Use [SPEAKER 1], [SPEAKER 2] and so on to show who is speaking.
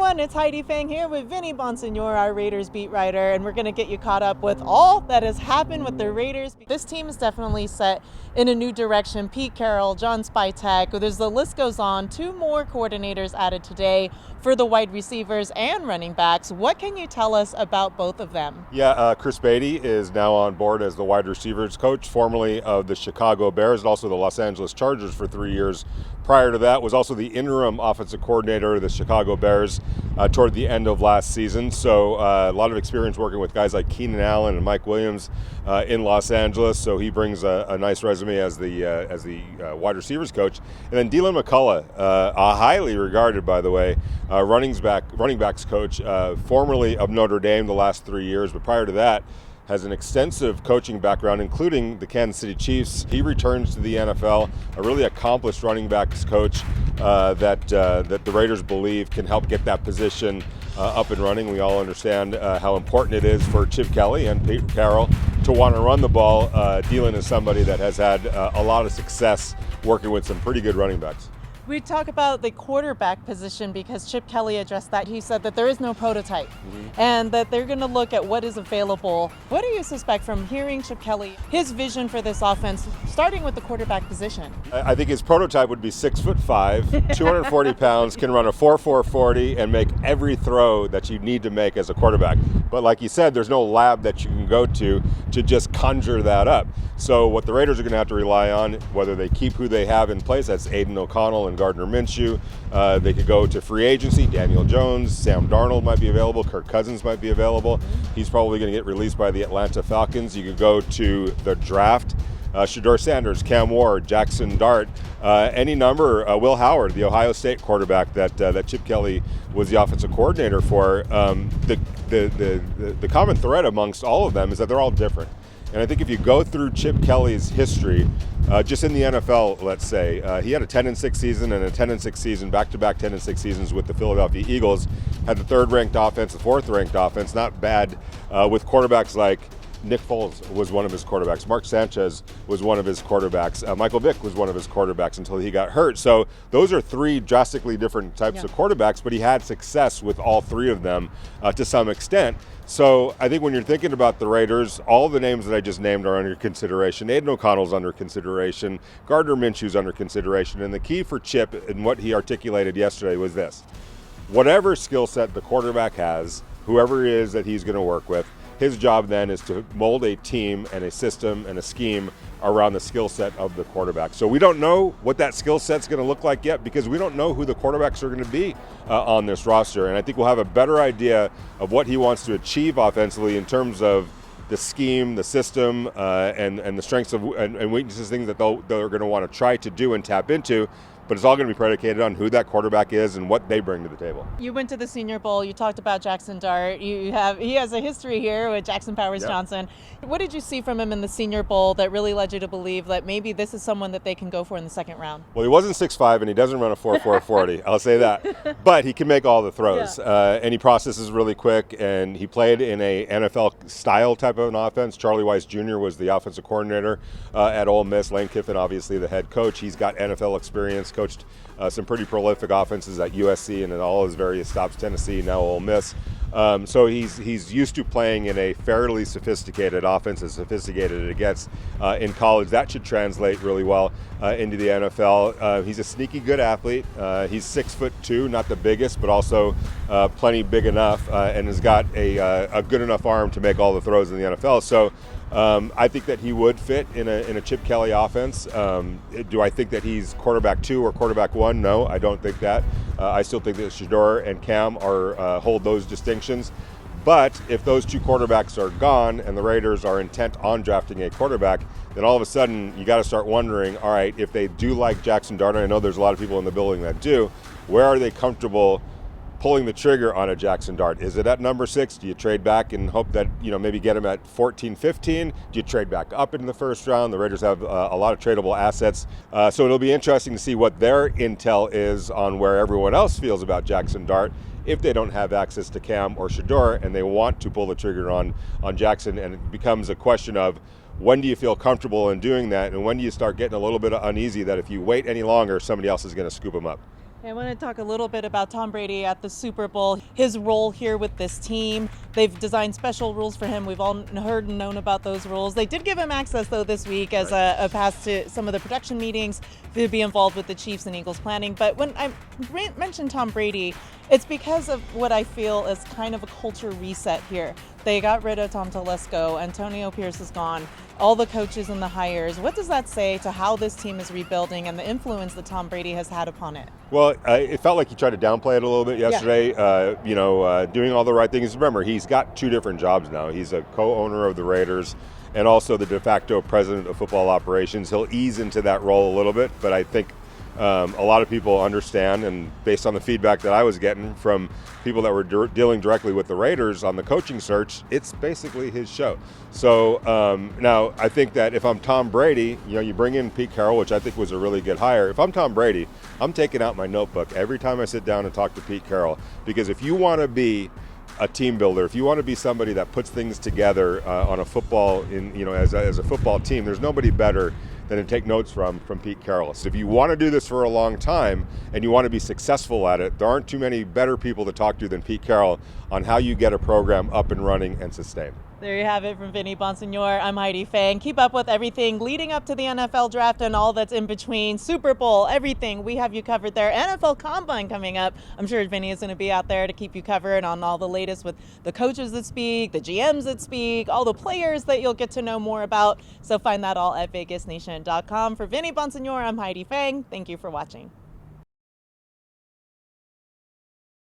[SPEAKER 1] everyone, it's Heidi Fang here with Vinny Bonsignore, our Raiders beat writer, and we're going to get you caught up with all that has happened with the Raiders. This team is definitely set in a new direction. Pete Carroll, John Spytek, the list goes on. 2 more coordinators added today for the wide receivers and running backs. What can you tell us about both of them?
[SPEAKER 2] Chris Beatty is now on board as the wide receivers coach, formerly of the Chicago Bears and also the Los Angeles Chargers for 3 years. Prior to that, was also the interim offensive coordinator of the Chicago Bears toward the end of last season. So a lot of experience working with guys like Keenan Allen and Mike Williams in Los Angeles. So he brings a nice resume as the wide receivers coach. And then Dylan McCullough, a highly regarded, by the way, running backs coach, formerly of Notre Dame the last 3 years, but prior to that, has an extensive coaching background, including the Kansas City Chiefs. He returns to the NFL, a really accomplished running backs coach that the Raiders believe can help get that position up and running. We all understand how important it is for Chip Kelly and Pete Carroll to want to run the ball. Dylan is somebody that has had a lot of success working with some pretty good running backs.
[SPEAKER 1] We talk about the quarterback position because Chip Kelly addressed that. He said that there is no prototype and that they're going to look at what is available. What do you suspect from hearing Chip Kelly, his vision for this offense, starting with the quarterback position?
[SPEAKER 2] I think his prototype would be 6'5", 240 pounds, can run a 4.4 40 and make every throw that you need to make as a quarterback. But like you said, there's no lab that you can go to just conjure that up. So what the Raiders are going to have to rely on, whether they keep who they have in place, that's Aiden O'Connell and Gardner Minshew. They could go to free agency. Daniel Jones, Sam Darnold might be available. Kirk Cousins might be available. He's probably going to get released by the Atlanta Falcons. You could go to the draft. Shedeur Sanders, Cam Ward, Jackson Dart, any number. Will Howard, the Ohio State quarterback that Chip Kelly was the offensive coordinator for. The common thread amongst all of them is that they're all different. And I think if you go through Chip Kelly's history, just in the NFL, let's say, he had a 10-6 season and a 10-6 season, back-to-back 10-6 seasons with the Philadelphia Eagles, had the 3rd-ranked offense, the 4th-ranked offense, not bad, with quarterbacks like Nick Foles was one of his quarterbacks. Mark Sanchez was one of his quarterbacks. Michael Vick was one of his quarterbacks until he got hurt. So those are 3 drastically different types of quarterbacks, but he had success with all 3 of them to some extent. So I think when you're thinking about the Raiders, all the names that I just named are under consideration. Aiden O'Connell's under consideration. Gardner Minshew's under consideration. And the key for Chip and what he articulated yesterday was this. Whatever skill set the quarterback has, whoever it is that he's going to work with, his job then is to mold a team and a system and a scheme around the skill set of the quarterback. So we don't know what that skill set's going to look like yet because we don't know who the quarterbacks are going to be on this roster. And I think we'll have a better idea of what he wants to achieve offensively in terms of the scheme, the system, and the strengths and weaknesses, things that they're going to want to try to do and tap into. But it's all going to be predicated on who that quarterback is and what they bring to the table.
[SPEAKER 1] You went to the Senior Bowl. You talked about Jackson Dart. He has a history here with Jackson Powers Johnson. What did you see from him in the Senior Bowl that really led you to believe that maybe this is someone that they can go for in the 2nd round?
[SPEAKER 2] Well, he wasn't 6'5", and he doesn't run a 4.4 40. I'll say that. But he can make all the throws, and he processes really quick. And he played in a NFL style type of an offense. Charlie Weiss Jr. was the offensive coordinator at Ole Miss. Lane Kiffin, obviously, the head coach. He's got NFL experience. Coached some pretty prolific offenses at USC and in all his various stops, Tennessee, now Ole Miss. So he's used to playing in a fairly sophisticated offense, as sophisticated as it gets in college. That should translate really well into the NFL. He's a sneaky good athlete. He's 6'2", not the biggest, but also plenty big enough, and has got a good enough arm to make all the throws in the NFL. So I think that he would fit in a Chip Kelly offense. Do I think that he's quarterback 2 or quarterback 1? No, I don't think that. I still think that Shedeur and Cam hold those distinctions. But if those 2 quarterbacks are gone and the Raiders are intent on drafting a quarterback, then all of a sudden you got to start wondering, all right, if they do like Jackson Dart, I know there's a lot of people in the building that do, where are they comfortable pulling the trigger on a Jackson Dart? Is it at number 6? Do you trade back and hope that, maybe get him at 14, 15? Do you trade back up in the 1st round? The Raiders have a lot of tradable assets. So it'll be interesting to see what their intel is on where everyone else feels about Jackson Dart if they don't have access to Cam or Shedeur and they want to pull the trigger on Jackson. And it becomes a question of when do you feel comfortable in doing that, and when do you start getting a little bit uneasy that if you wait any longer, somebody else is going to scoop him up?
[SPEAKER 1] I want to talk a little bit about Tom Brady at the Super Bowl, his role here with this team. They've designed special rules for him. We've all heard and known about those rules. They did give him access, though, this week as a pass to some of the production meetings to be involved with the Chiefs and Eagles planning. But when I mentioned Tom Brady, it's because of what I feel is kind of a culture reset here. They got rid of Tom Telesco. Antonio Pierce is gone. All the coaches and the hires. What does that say to how this team is rebuilding and the influence that Tom Brady has had upon it?
[SPEAKER 2] Well, it felt like he tried to downplay it a little bit yesterday, doing all the right things. Remember, he's got two different jobs now. He's a co-owner of the Raiders and also the de facto president of football operations. He'll ease into that role a little bit, but I think a lot of people understand, and based on the feedback that I was getting from people that were dealing directly with the Raiders on the coaching search, it's basically his show. So now I think that if I'm Tom Brady, you bring in Pete Carroll, which I think was a really good hire. If I'm Tom Brady, I'm taking out my notebook every time I sit down and talk to Pete Carroll, because if you want to be a team builder, if you want to be somebody that puts things together on a football, as a football team, there's nobody better than to take notes from Pete Carroll. So if you want to do this for a long time and you want to be successful at it, there aren't too many better people to talk to than Pete Carroll on how you get a program up and running and sustained.
[SPEAKER 1] There you have it from Vinny Bonsignore. I'm Heidi Fang. Keep up with everything leading up to the NFL draft and all that's in between. Super Bowl, everything. We have you covered there. NFL Combine coming up. I'm sure Vinny is going to be out there to keep you covered on all the latest with the coaches that speak, the GMs that speak, all the players that you'll get to know more about. So find that all at VegasNation.com. For Vinny Bonsignore, I'm Heidi Fang. Thank you for watching.